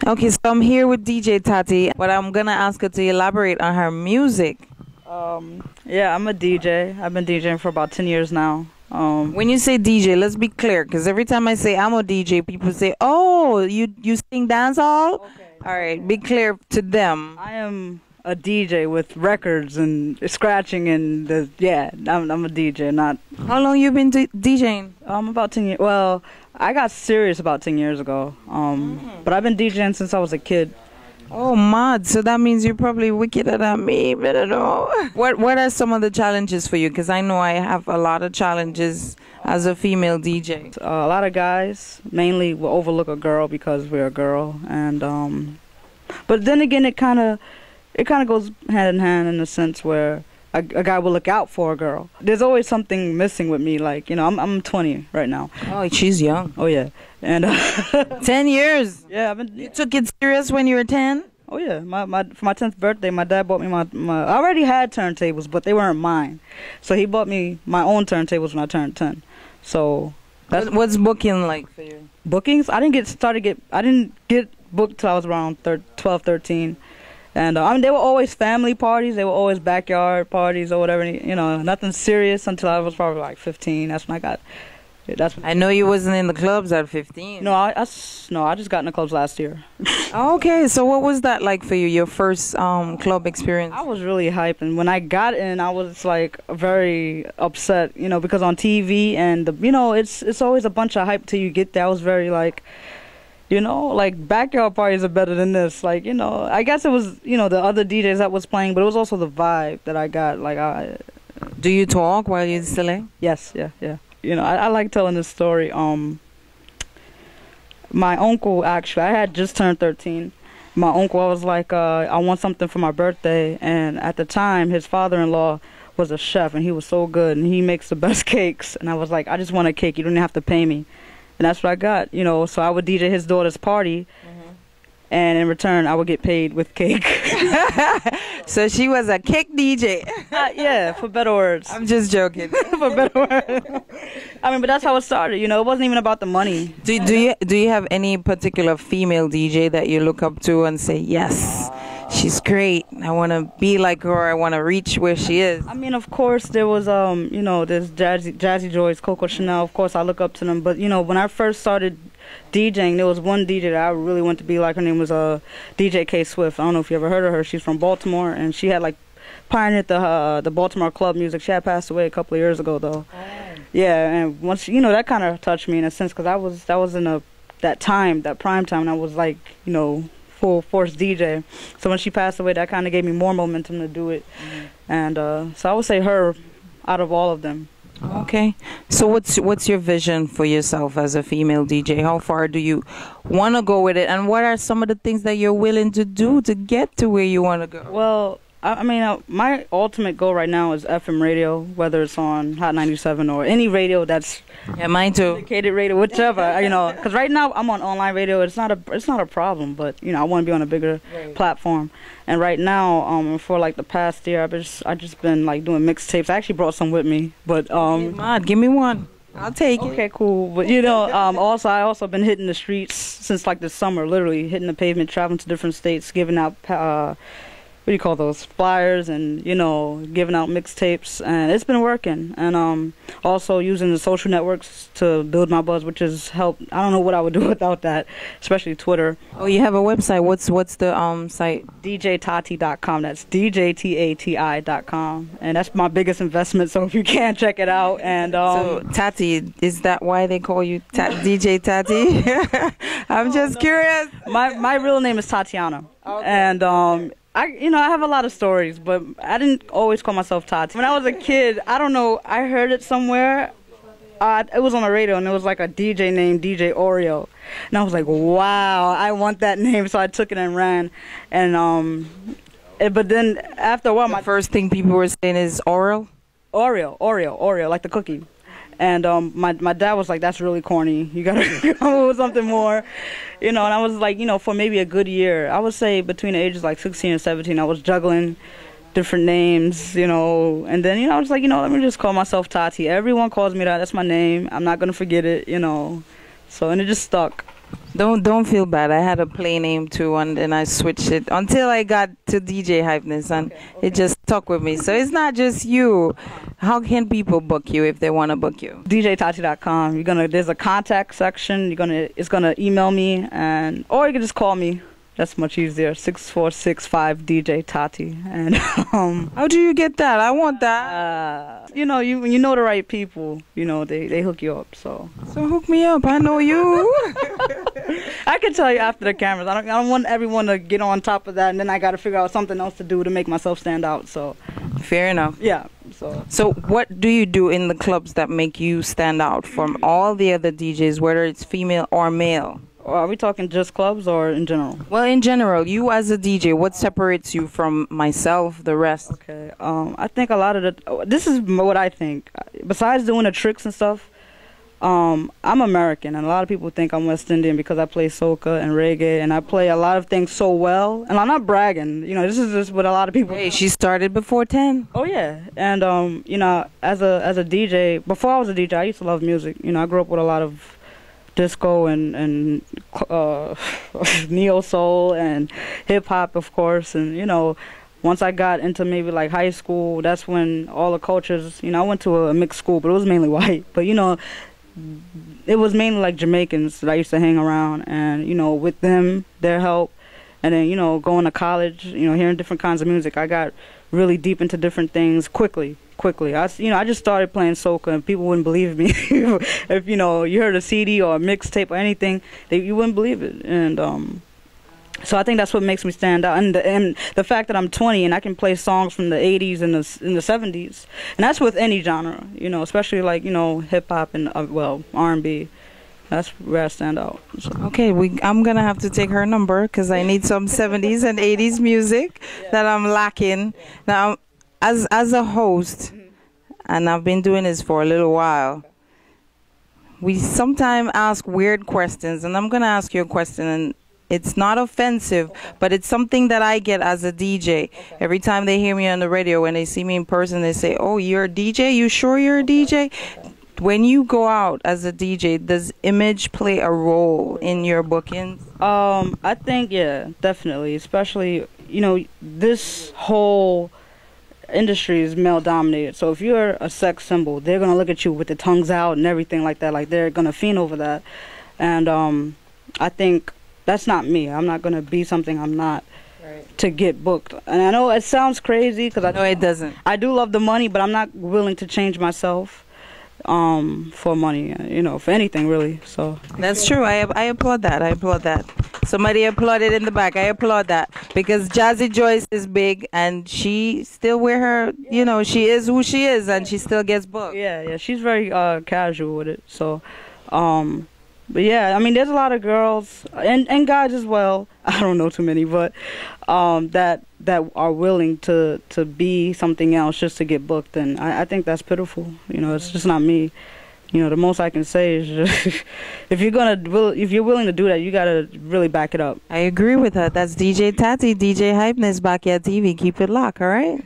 Okay, so I'm here with DJ Tati, but I'm gonna ask her to elaborate on her music. Yeah, I'm a DJ. I've been DJing for about 10 years now. When you say DJ, let's be clear, because every time I say I'm a DJ, people say, "Oh, you sing dancehall?" Okay. All right, be clear to them. I am a DJ with records and scratching and I'm a DJ. Not. How long you been DJing? About 10 years. Well, I got serious about 10 years ago. But I've been DJing since I was a kid. Oh, mad. So that means you're probably wickeder than me, but I don't know. What are some of the challenges for you? Because I know I have a lot of challenges as a female DJ. A lot of guys mainly will overlook a girl because we're a girl, and but then again, it kind of goes hand in hand in the sense where a guy will look out for a girl. There's always something missing with me. Like, you know, I'm 20 right now. Oh, she's young. Oh yeah, and 10 years. Yeah, You took it serious when you were 10? Oh yeah, for my 10th birthday, my dad bought me my. I already had turntables, but they weren't mine, so he bought me my own turntables when I turned 10. So What's booking like for you? bookings. I didn't get booked till I was around 12, 13. And I mean, they were always family parties. They were always backyard parties or whatever. You know, nothing serious until I was probably like 15. That's when I got. I know you wasn't in the clubs at 15. No, I just got in the clubs last year. Okay, so what was that like for you? Your first club experience? I was really hyped, and when I got in, I was like very upset. You know, because on TV and it's always a bunch of hype till you get there. I was very like. You know, like backyard parties are better than this. Like, you know, I guess it was, you know, the other DJs that was playing, but it was also the vibe that I got. Like, Do you talk while you're still? Yes, yeah. You know, I like telling this story. My uncle, actually, I had just turned 13. My uncle, I was like, I want something for my birthday. And at the time, his father-in-law was a chef, and he was so good, and he makes the best cakes. And I was like, I just want a cake. You don't even have to pay me. And that's what I got, you know. So I would DJ his daughter's party, and in return, I would get paid with cake. So she was a cake DJ. Yeah, for better words. I'm just joking. For better words. I mean, but that's how it started. You know, it wasn't even about the money. Do you have any particular female DJ that you look up to and say, yes, she's great, I want to be like her, I want to reach where she is? I mean, of course, there was, you know, there's Jazzy Joyce, Coco Chanel. Of course, I look up to them. But, you know, when I first started DJing, there was one DJ that I really wanted to be like. Her name was DJ K Swift. I don't know if you ever heard of her. She's from Baltimore, and she had, like, pioneered the Baltimore club music. She had passed away a couple of years ago, though. Oh. Yeah, and once, you know, that kind of touched me in a sense, because that was in that prime time, and I was, like, you know, full force DJ. So when she passed away, that kind of gave me more momentum to do it. And so I would say her out of all of them. Okay. So what's your vision for yourself as a female DJ? How far do you want to go with it? And what are some of the things that you're willing to do to get to where you want to go? Well, I mean, my ultimate goal right now is FM radio, whether it's on Hot 97 or any radio that's mine too. Syndicated radio, whichever, you know. Because right now I'm on online radio. It's not a problem, but you know, I want to be on a bigger platform. And right now, for like the past year, I just been like doing mixtapes. I actually brought some with me, but give me one. I'll take it. Okay, cool. But you know, I also been hitting the streets since like the summer, literally hitting the pavement, traveling to different states, giving out what do you call those, flyers, and, you know, giving out mixtapes, and it's been working. And also using the social networks to build my buzz, which has helped. I don't know what I would do without that, especially Twitter. Oh, you have a website. What's the site? DJTati.com. That's DJTATI.com, and that's my biggest investment. So if you can, check it out. And so Tati, is that why they call you DJ Tati? I'm just curious. My real name is Tatiana, and I have a lot of stories, but I didn't always call myself Tati. When I was a kid, I don't know, I heard it somewhere. It was on the radio, and it was like a DJ named DJ Oreo. And I was like, wow, I want that name, so I took it and ran. And but then after a while, the first thing people were saying is Oreo? Oreo, like the cookie. And my dad was like, that's really corny. You gotta come up with something more, you know. And I was like, you know, for maybe a good year, I would say between the ages like 16 and 17, I was juggling different names, you know. And then, you know, I was like, you know, let me just call myself Tati. Everyone calls me that. That's my name. I'm not gonna forget it, you know. So, and it just stuck. Don't feel bad. I had a play name too, and then I switched it until I got to DJ Hypeness, and it just stuck with me. So it's not just you. How can people book you if they want to book you? DJTati.com. There's a contact section. It's gonna email me, or you can just call me. That's much easier. 646-5 DJ Tati. And how do you get that? I want that. You know the right people. They hook you up. So hook me up. I know you. I can tell you after the cameras. I don't want everyone to get on top of that, and then I got to figure out something else to do to make myself stand out. So fair enough. Yeah. So what do you do in the clubs that make you stand out from all the other DJs, whether it's female or male? Are we talking just clubs or in general? Well, in general, you as a DJ, what separates you from myself, the rest? Okay. I think a lot of this is what I think. Besides doing the tricks and stuff, I'm American, and a lot of people think I'm West Indian because I play soca and reggae, and I play a lot of things so well. And I'm not bragging. This is just what a lot of people. Hey, she started before 10. Oh yeah, and as a DJ, before I was a DJ, I used to love music. I grew up with a lot of disco and neo soul and hip hop, of course, and once I got into maybe like high school, that's when all the cultures. I went to a mixed school, but it was mainly white. But it was mainly like Jamaicans that I used to hang around, and with them, their help, and then going to college, hearing different kinds of music, I got really deep into different things quickly. I just started playing soca, and people wouldn't believe me. If you heard a CD or a mixtape or anything, you wouldn't believe it. And so I think that's what makes me stand out. And the fact that I'm 20 and I can play songs from the 80s and the 70s, and that's with any genre, especially like hip hop and R&B. That's where I stand out. So. Okay, I'm gonna have to take her number because I need some 70s and 80s music that I'm lacking now. As a host, and I've been doing this for a little while, we sometimes ask weird questions, and I'm gonna ask you a question, and it's not offensive, but it's something that I get as a DJ. Every time they hear me on the radio, when they see me in person, they say, "Oh, you're a DJ? You sure you're a DJ?" When you go out as a DJ, does image play a role in your bookings? I think, yeah, definitely. Especially, this whole industry is male dominated. So if you're a sex symbol, they're going to look at you with the tongues out and everything like that. Like, they're going to fiend over that. And I think that's not me. I'm not going to be something I'm not. Right. To get booked. And I know it sounds crazy because No, it doesn't. I do love the money, but I'm not willing to change myself for money, for anything really. So that's true. I applaud that. I applaud that. Somebody applauded in the back. I applaud that because Jazzy Joyce is big, and she still wear her. She is who she is, and she still gets booked. Yeah. She's very casual with it. So, but yeah, I mean, there's a lot of girls and guys as well. I don't know too many, but that are willing to be something else just to get booked, and I think that's pitiful. It's just not me. The most I can say is just if you're willing to do that, you gotta really back it up. I agree with her. That's DJ Tati, DJ Hypeness, Backyard TV. Keep it locked, all right?